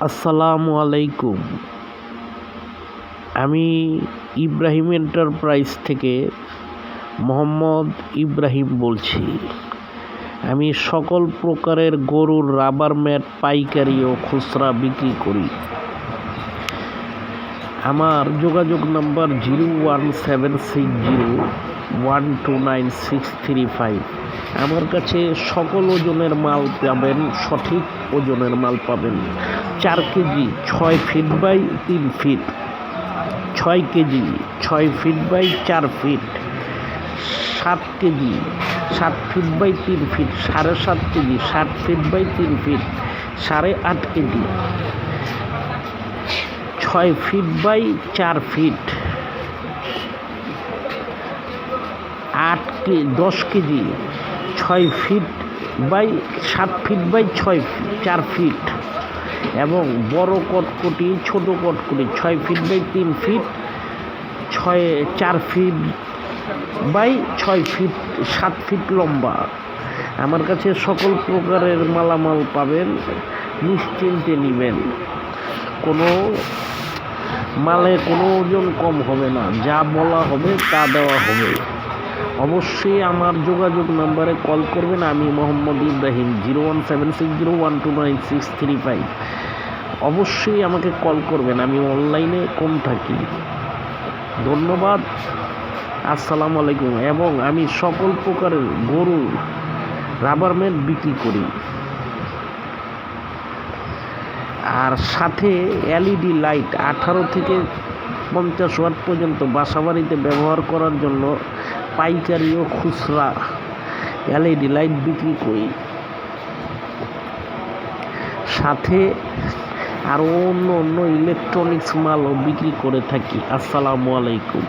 আসসালামু আলাইকুম। আমি ইব্রাহিম এন্টারপ্রাইজ থেকে মোহাম্মদ ইব্রাহিম বলছি। আমি সকল প্রকারের গরুর রাবার ম্যাট পাইকারি ও খুচরা বিক্রি করি। আমার যোগাযোগ নাম্বার 01760129635। আমার কাছে সকল ওজনের মাল পাবেন, সঠিক ওজনের মাল পাবেন। 4 KG 6 feet by 3 feet, 6 KG 6 feet by 4 feet, 7 KG 7 feet by 3 feet, 7.5 KG 7 feet by 3 feet, 8.5 KG 6 feet by 4 feet, 10 KG 6 feet by 7 feet by 4 feet এবং বড় কটকটি, ছোট কটকটি 6 feet by 3 feet, 4 feet by 6 feet, 7 feet লম্বা। আমার কাছে সকল প্রকারের মালামাল পাবেন, নিশ্চিন্তে নেবেন। কোনো মালে কোনো ওজন কম হবে না, যা বলা হবে তা দেওয়া হবে। অবশ্যই আমার যোগাযোগ নাম্বারে কল করবেন। আমি মোহাম্মদ ইব্রাহিম, 01760129635। অবশ্যই আমাকে কল করবেন, আমি অনলাইনে কম থাকি। ধন্যবাদ, আসসালামু আলাইকুম। এবং আমি সকল প্রকারের গরু রাবার ম্যাট বিক্রি করি, আর সাথে LED লাইট 18 থেকে 50 ওয়াট পর্যন্ত বাসাবাড়িতে ব্যবহার করার জন্য পাইকারি ও খুচরা LED লাইট বিক্রি করি। সাথে আরও অন্য ইলেকট্রনিক্স মালও বিক্রি করে থাকি। আসসালামু আলাইকুম।